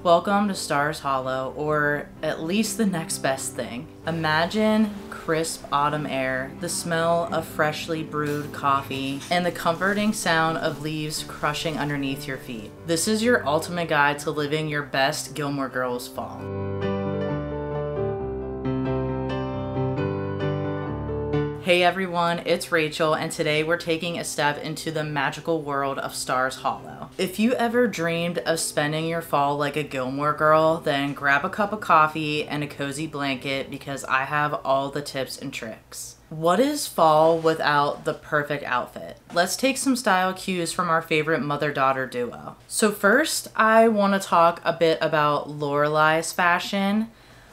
Welcome to Stars Hollow, or at least the next best thing. Imagine crisp autumn air, the smell of freshly brewed coffee, and the comforting sound of leaves crushing underneath your feet. This is your ultimate guide to living your best Gilmore Girls fall. Hey everyone, it's Rachel, and today we're taking a step into the magical world of Stars Hollow. If you ever dreamed of spending your fall like a Gilmore Girl, then grab a cup of coffee and a cozy blanket because I have all the tips and tricks. What is fall without the perfect outfit? Let's take some style cues from our favorite mother-daughter duo. So first, I want to talk a bit about Lorelai's fashion.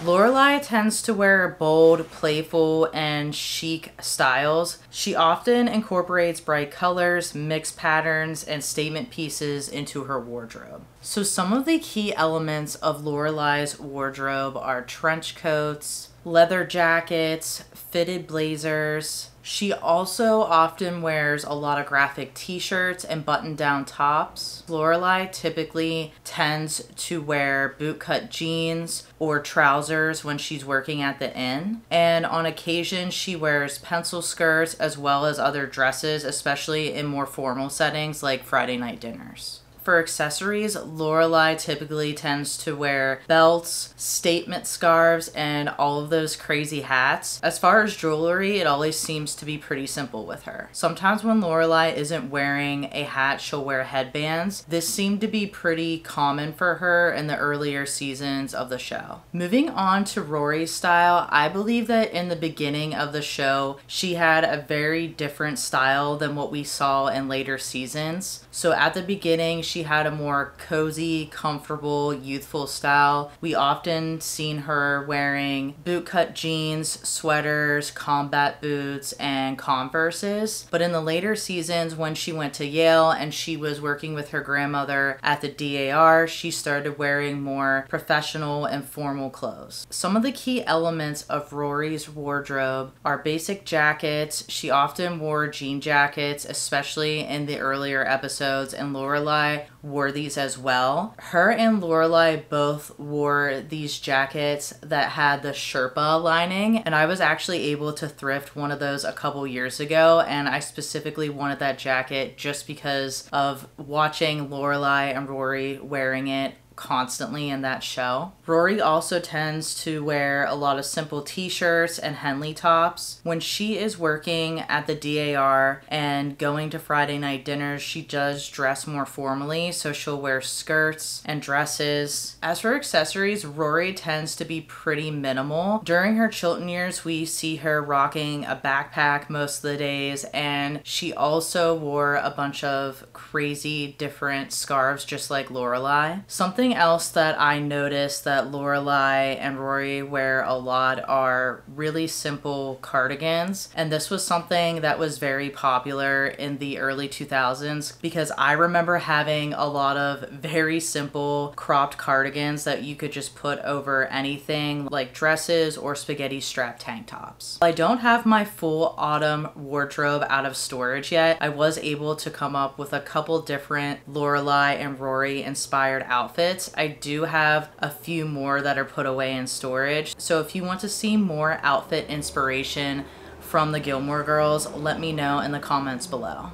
Lorelai tends to wear bold, playful, and chic styles. She often incorporates bright colors, mixed patterns, and statement pieces into her wardrobe. So some of the key elements of Lorelai's wardrobe are trench coats, leather jackets, fitted blazers. She also often wears a lot of graphic t-shirts and button-down tops. Lorelai typically tends to wear bootcut jeans or trousers when she's working at the inn. And on occasion, she wears pencil skirts as well as other dresses, especially in more formal settings like Friday night dinners. For accessories, Lorelai typically tends to wear belts, statement scarves, and all of those crazy hats. As far as jewelry, it always seems to be pretty simple with her. Sometimes when Lorelai isn't wearing a hat, she'll wear headbands. This seemed to be pretty common for her in the earlier seasons of the show. Moving on to Rory's style, I believe that in the beginning of the show, she had a very different style than what we saw in later seasons. So at the beginning, she had a more cozy, comfortable, youthful style. We often seen her wearing bootcut jeans, sweaters, combat boots, and Converses. But in the later seasons, when she went to Yale and she was working with her grandmother at the DAR, she started wearing more professional and formal clothes. Some of the key elements of Rory's wardrobe are basic jackets. She often wore jean jackets, especially in the earlier episodes, and Lorelai wore these as well. Her and Lorelai both wore these jackets that had the Sherpa lining, and I was actually able to thrift one of those a couple years ago, and I specifically wanted that jacket just because of watching Lorelai and Rory wearing it constantly in that show. Rory also tends to wear a lot of simple t-shirts and Henley tops. When she is working at the DAR and going to Friday night dinners, she does dress more formally, so she'll wear skirts and dresses. As for accessories, Rory tends to be pretty minimal. During her Chilton years, we see her rocking a backpack most of the days, and she also wore a bunch of crazy different scarves just like Lorelai. Something else that I noticed that Lorelai and Rory wear a lot are really simple cardigans, and this was something that was very popular in the early 2000s because I remember having a lot of very simple cropped cardigans that you could just put over anything like dresses or spaghetti strap tank tops. I don't have my full autumn wardrobe out of storage yet. I was able to come up with a couple different Lorelai and Rory inspired outfits. I do have a few more that are put away in storage. So if you want to see more outfit inspiration from the Gilmore Girls, let me know in the comments below.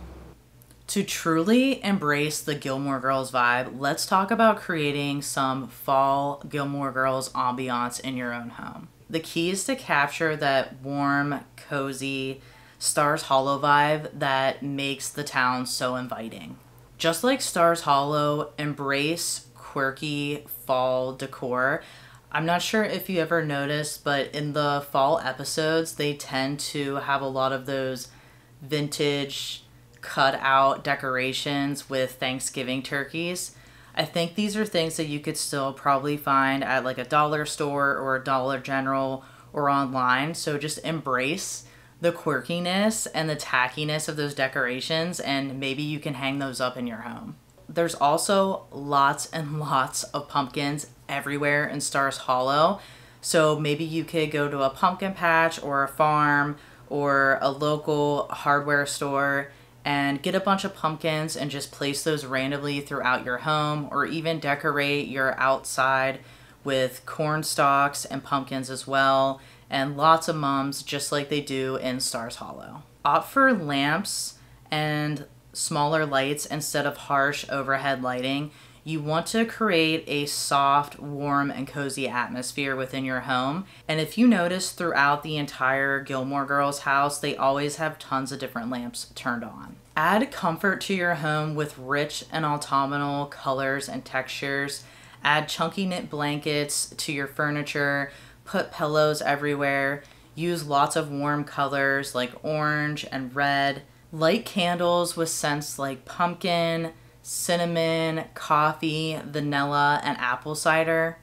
To truly embrace the Gilmore Girls vibe, let's talk about creating some fall Gilmore Girls ambiance in your own home. The key is to capture that warm, cozy, Stars Hollow vibe that makes the town so inviting. Just like Stars Hollow, embrace quirky fall decor. I'm not sure if you ever noticed, but in the fall episodes, they tend to have a lot of those vintage cut out decorations with Thanksgiving turkeys. I think these are things that you could still probably find at like a dollar store or a Dollar General or online. So just embrace the quirkiness and the tackiness of those decorations, and maybe you can hang those up in your home. There's also lots and lots of pumpkins everywhere in Stars Hollow. So maybe you could go to a pumpkin patch or a farm or a local hardware store and get a bunch of pumpkins and just place those randomly throughout your home, or even decorate your outside with corn stalks and pumpkins as well, and lots of mums just like they do in Stars Hollow. Opt for lamps and smaller lights instead of harsh overhead lighting. You want to create a soft, warm, and cozy atmosphere within your home. And if you notice throughout the entire Gilmore Girls house, they always have tons of different lamps turned on. Add comfort to your home with rich and autumnal colors and textures. Add chunky knit blankets to your furniture. Put pillows everywhere. Use lots of warm colors like orange and red. Light candles with scents like pumpkin, cinnamon, coffee, vanilla, and apple cider.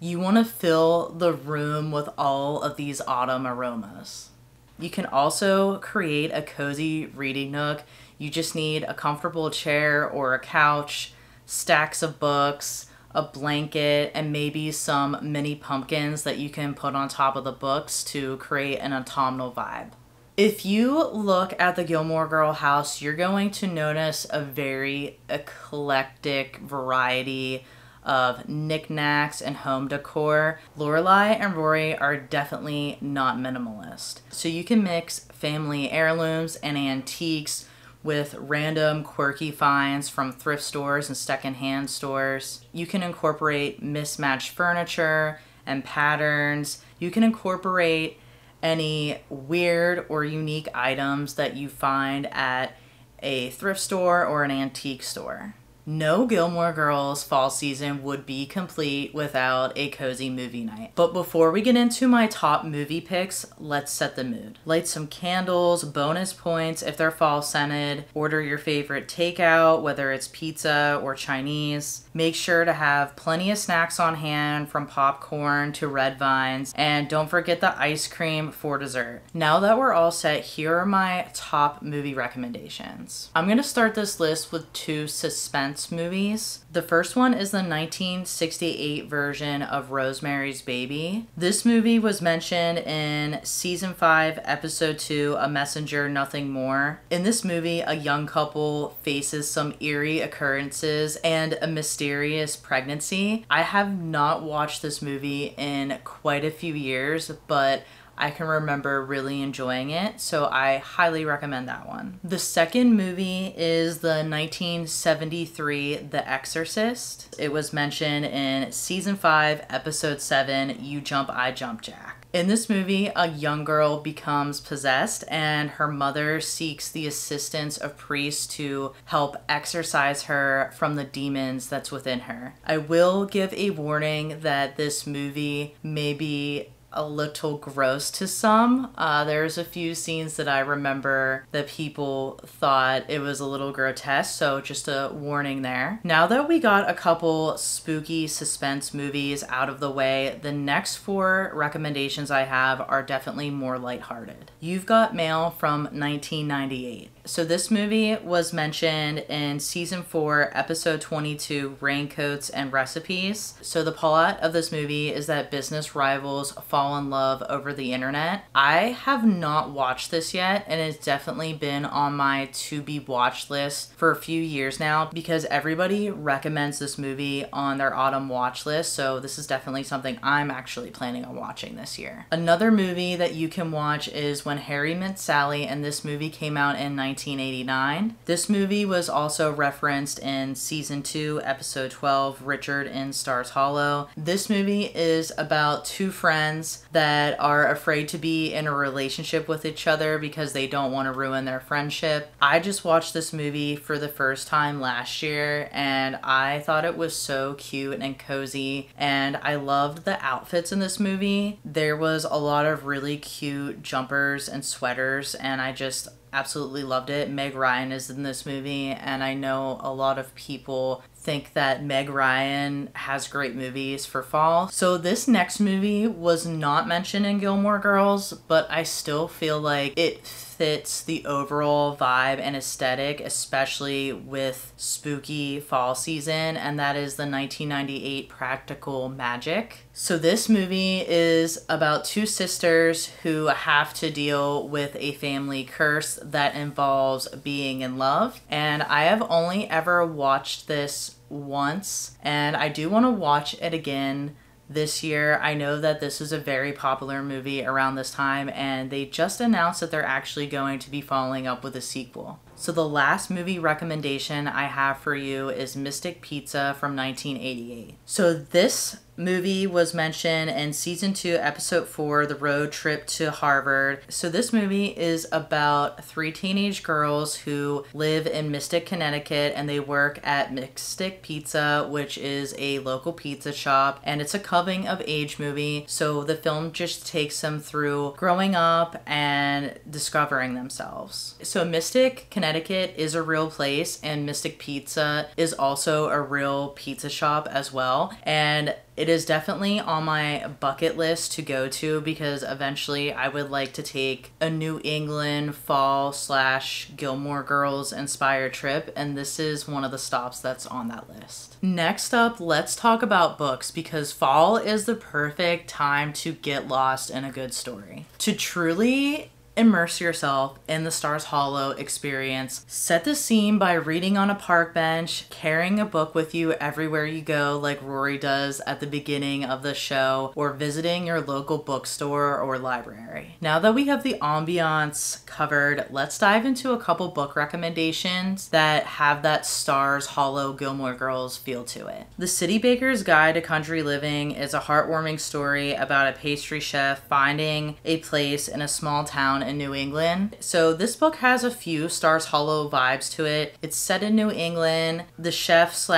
You want to fill the room with all of these autumn aromas. You can also create a cozy reading nook. You just need a comfortable chair or a couch, stacks of books, a blanket, and maybe some mini pumpkins that you can put on top of the books to create an autumnal vibe. If you look at the Gilmore Girl house, you're going to notice a very eclectic variety of knickknacks and home decor. Lorelai and Rory are definitely not minimalist. So you can mix family heirlooms and antiques with random quirky finds from thrift stores and secondhand stores. You can incorporate mismatched furniture and patterns. You can incorporate any weird or unique items that you find at a thrift store or an antique store. No Gilmore Girls fall season would be complete without a cozy movie night. But before we get into my top movie picks, let's set the mood. Light some candles, bonus points if they're fall scented. Order your favorite takeout, whether it's pizza or Chinese. Make sure to have plenty of snacks on hand, from popcorn to red vines. And don't forget the ice cream for dessert. Now that we're all set, here are my top movie recommendations. I'm gonna start this list with two suspense movies. The first one is the 1968 version of Rosemary's Baby. This movie was mentioned in season 5, episode 2, A Messenger, Nothing More. In this movie, a young couple faces some eerie occurrences and a mysterious pregnancy. I have not watched this movie in quite a few years, but I can remember really enjoying it, so I highly recommend that one. The second movie is the 1973 The Exorcist. It was mentioned in season 5, episode 7, You Jump, I Jump, Jack. In this movie, a young girl becomes possessed and her mother seeks the assistance of priests to help exorcise her from the demons that's within her. I will give a warning that this movie may be a little gross to some. There's a few scenes that I remember that people thought it was a little grotesque, so just a warning there. Now that we got a couple spooky suspense movies out of the way, the next 4 recommendations I have are definitely more lighthearted. You've Got Mail from 1998. So this movie was mentioned in season 4, episode 22, Raincoats and Recipes. So the plot of this movie is that business rivals fall in love over the internet. I have not watched this yet, and it's definitely been on my to be watched list for a few years now because everybody recommends this movie on their autumn watch list. So this is definitely something I'm actually planning on watching this year. Another movie that you can watch is When Harry Met Sally, and this movie came out in 1989. This movie was also referenced in season 2, episode 12, Richard in Stars Hollow. This movie is about 2 friends that are afraid to be in a relationship with each other because they don't want to ruin their friendship. I just watched this movie for the first time last year and I thought it was so cute and cozy, and I loved the outfits in this movie. There was a lot of really cute jumpers and sweaters, and I just absolutely loved it. Meg Ryan is in this movie, and I know a lot of people think that Meg Ryan has great movies for fall. So this next movie was not mentioned in Gilmore Girls, but I still feel like it fits the overall vibe and aesthetic, especially with spooky fall season, and that is the 1998 Practical Magic. So this movie is about two sisters who have to deal with a family curse that involves being in love. And I have only ever watched this once, and I do want to watch it again this year. I know that this is a very popular movie around this time, and they just announced that they're actually going to be following up with a sequel. So the last movie recommendation I have for you is Mystic Pizza from 1988. So this movie was mentioned in season 2, episode 4, The Road Trip to Harvard. So this movie is about 3 teenage girls who live in Mystic, Connecticut, and they work at Mystic Pizza, which is a local pizza shop, and it's a coming of age movie. So the film just takes them through growing up and discovering themselves. So Mystic, Connecticut is a real place, and Mystic Pizza is also a real pizza shop as well. And it is definitely on my bucket list to go to, because eventually I would like to take a New England fall / Gilmore Girls inspired trip, and this is one of the stops that's on that list. Next up, let's talk about books, because fall is the perfect time to get lost in a good story. To truly immerse yourself in the Stars Hollow experience, set the scene by reading on a park bench, carrying a book with you everywhere you go like Rory does at the beginning of the show, or visiting your local bookstore or library. Now that we have the ambiance covered, let's dive into a couple book recommendations that have that Stars Hollow Gilmore Girls feel to it. The City Baker's Guide to Country Living is a heartwarming story about a pastry chef finding a place in a small town in New England. So this book has a few Stars Hollow vibes to it. It's set in New England. The chef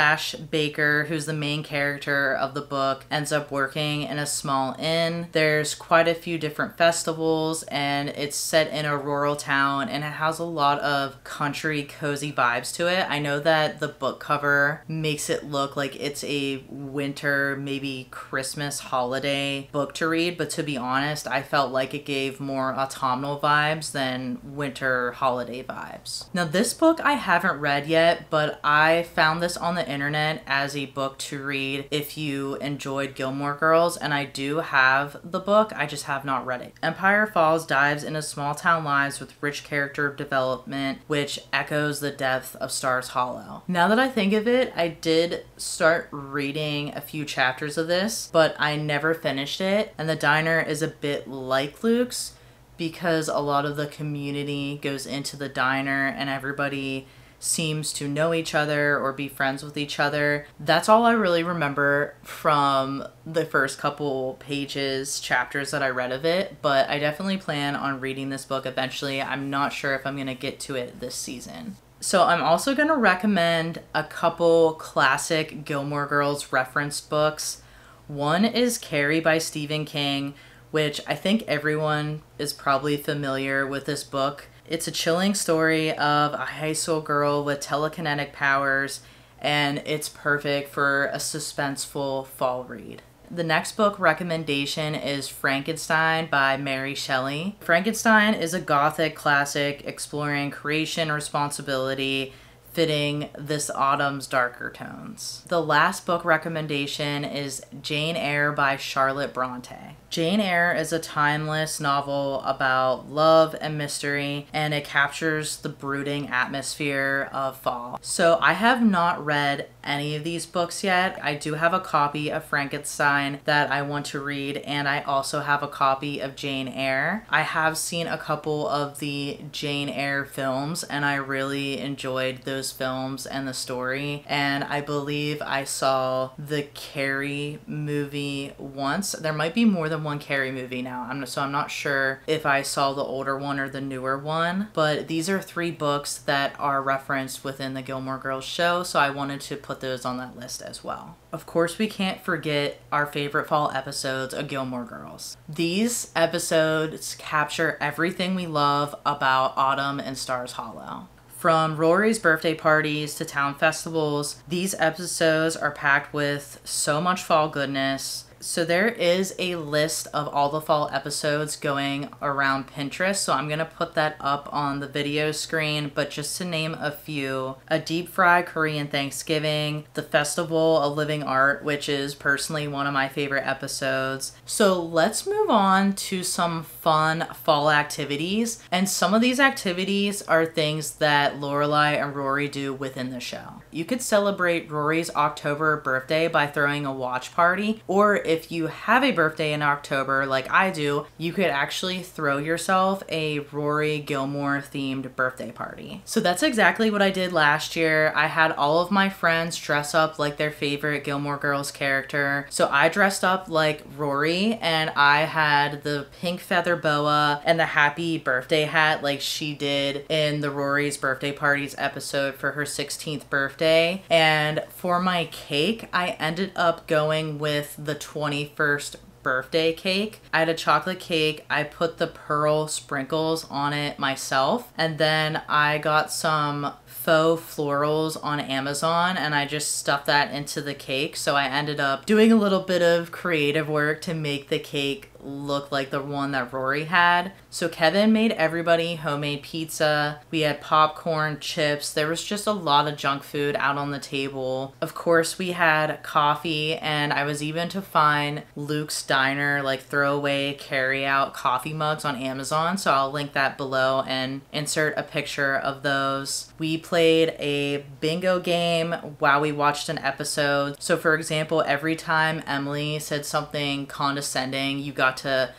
/ baker, who's the main character of the book, ends up working in a small inn. There's quite a few different festivals, and it's set in a rural town, and it has a lot of country cozy vibes to it. I know that the book cover makes it look like it's a winter, maybe Christmas holiday book to read, but to be honest, I felt like it gave more autumnal vibes than winter holiday vibes. Now this book I haven't read yet, but I found this on the internet as a book to read if you enjoyed Gilmore Girls, and I do have the book, I just have not read it. Empire Falls dives into small town lives with rich character development, which echoes the depth of Stars Hollow. Now that I think of it, I did start reading a few chapters of this, but I never finished it, and the diner is a bit like Luke's, because a lot of the community goes into the diner and everybody seems to know each other or be friends with each other. That's all I really remember from the first couple chapters that I read of it, but I definitely plan on reading this book eventually. I'm not sure if I'm going to get to it this season. So I'm also going to recommend a couple classic Gilmore Girls reference books. One is Carrie by Stephen King, which I think everyone is probably familiar with this book. It's a chilling story of a high school girl with telekinetic powers, and it's perfect for a suspenseful fall read. The next book recommendation is Frankenstein by Mary Shelley. Frankenstein is a gothic classic exploring creation, responsibility, fitting this autumn's darker tones. The last book recommendation is Jane Eyre by Charlotte Bronte. Jane Eyre is a timeless novel about love and mystery, and it captures the brooding atmosphere of fall. So I have not read any of these books yet. I do have a copy of Frankenstein that I want to read, and I also have a copy of Jane Eyre. I have seen a couple of the Jane Eyre films, and I really enjoyed those films and the story, and I believe I saw the Carrie movie once. There might be more than one Carrie movie now, so I'm not sure if I saw the older one or the newer one, but these are 3 books that are referenced within the Gilmore Girls show, so I wanted to put those on that list as well. Of course, we can't forget our favorite fall episodes of Gilmore Girls. These episodes capture everything we love about Autumn and Stars Hollow. From Rory's birthday parties to town festivals, these episodes are packed with so much fall goodness. So there is a list of all the fall episodes going around Pinterest, so I'm gonna put that up on the video screen, but just to name a few: A Deep Fried Korean Thanksgiving, The Festival of Living Art, which is personally one of my favorite episodes. So let's move on to some fun fall activities, and some of these activities are things that Lorelai and Rory do within the show. You could celebrate Rory's October birthday by throwing a watch party, or if you have a birthday in October like I do, you could actually throw yourself a Rory Gilmore themed birthday party. So that's exactly what I did last year. I had all of my friends dress up like their favorite Gilmore Girls character. So I dressed up like Rory, and I had the pink feather boa and the happy birthday hat like she did in the Rory's birthday parties episode for her 16th birthday. And for my cake, I ended up going with the 21st birthday cake. I had a chocolate cake. I put the pearl sprinkles on it myself, and then I got some faux florals on Amazon and I just stuffed that into the cake. So I ended up doing a little bit of creative work to make the cake look like the one that Rory had. So Kevin made everybody homemade pizza. We had popcorn, chips. There was just a lot of junk food out on the table. Of course, we had coffee, and I was even to find Luke's Diner, like throwaway carry out coffee mugs on Amazon. So I'll link that below and insert a picture of those. We played a bingo game while we watched an episode. So for example, every time Emily said something condescending, you got to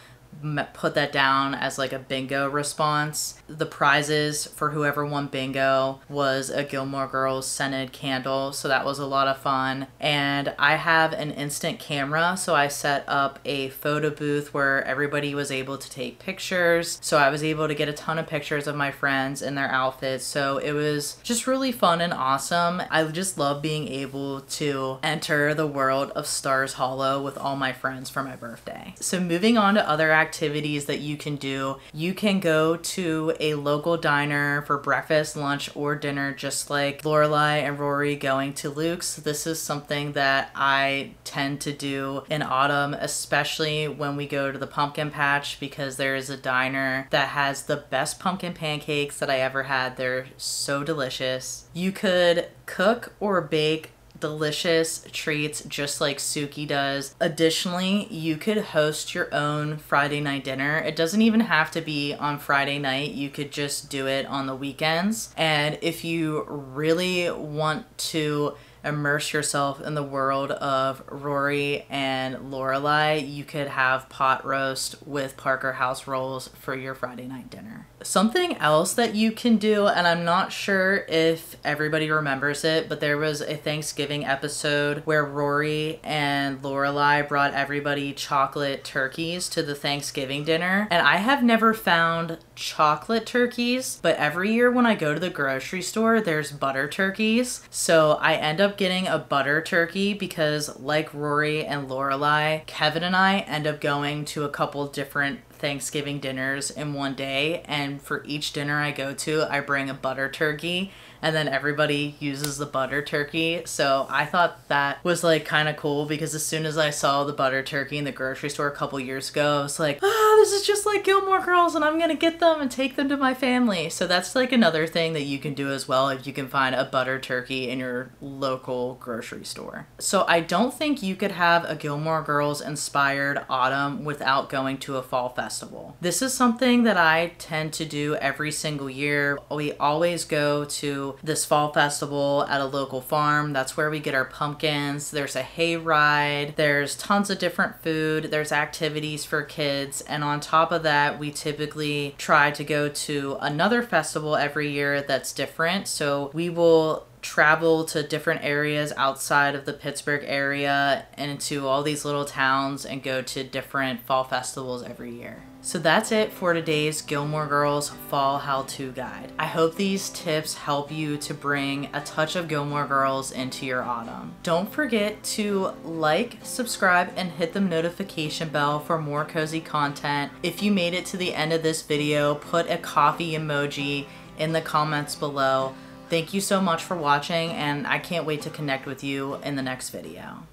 put that down as like a bingo response. The prizes for whoever won bingo was a Gilmore Girls scented candle, so that was a lot of fun. And I have an instant camera, so I set up a photo booth where everybody was able to take pictures. So I was able to get a ton of pictures of my friends in their outfits, so it was just really fun and awesome. I just love being able to enter the world of Stars Hollow with all my friends for my birthday. So moving on to other activities that you can do. You can go to a local diner for breakfast, lunch, or dinner, just like Lorelai and Rory going to Luke's. This is something that I tend to do in autumn, especially when we go to the pumpkin patch, because there is a diner that has the best pumpkin pancakes that I ever had. They're so delicious. You could cook or bake delicious treats just like Suki does. Additionally, you could host your own Friday night dinner. It doesn't even have to be on Friday night. You could just do it on the weekends. And if you really want to immerse yourself in the world of Rory and Lorelai, you could have pot roast with Parker House rolls for your Friday night dinner. Something else that you can do, and I'm not sure if everybody remembers it, but there was a Thanksgiving episode where Rory and Lorelai brought everybody chocolate turkeys to the Thanksgiving dinner. And I have never found chocolate turkeys, but every year when I go to the grocery store, there's butter turkeys. So I end up getting a butter turkey because, like Rory and Lorelai, Kevin and I end up going to a couple different Thanksgiving dinners in one day, and for each dinner I go to, I bring a butter turkey, and then everybody uses the butter turkey. So I thought that was like kind of cool, because as soon as I saw the butter turkey in the grocery store a couple years ago, I was like, this is just like Gilmore Girls, and I'm gonna get them and take them to my family. So that's like another thing that you can do as well, if you can find a butter turkey in your local grocery store. So I don't think you could have a Gilmore Girls inspired autumn without going to a fall festival. This is something that I tend to do every single year. We always go to this fall festival at a local farm. That's where we get our pumpkins. There's a hay ride. There's tons of different food. There's activities for kids. And on top of that, we typically try to go to another festival every year that's different. So we will travel to different areas outside of the Pittsburgh area and into all these little towns and go to different fall festivals every year. So that's it for today's Gilmore Girls Fall How-To Guide. I hope these tips help you to bring a touch of Gilmore Girls into your autumn. Don't forget to like, subscribe, and hit the notification bell for more cozy content. If you made it to the end of this video, put a coffee emoji in the comments below. Thank you so much for watching, and I can't wait to connect with you in the next video.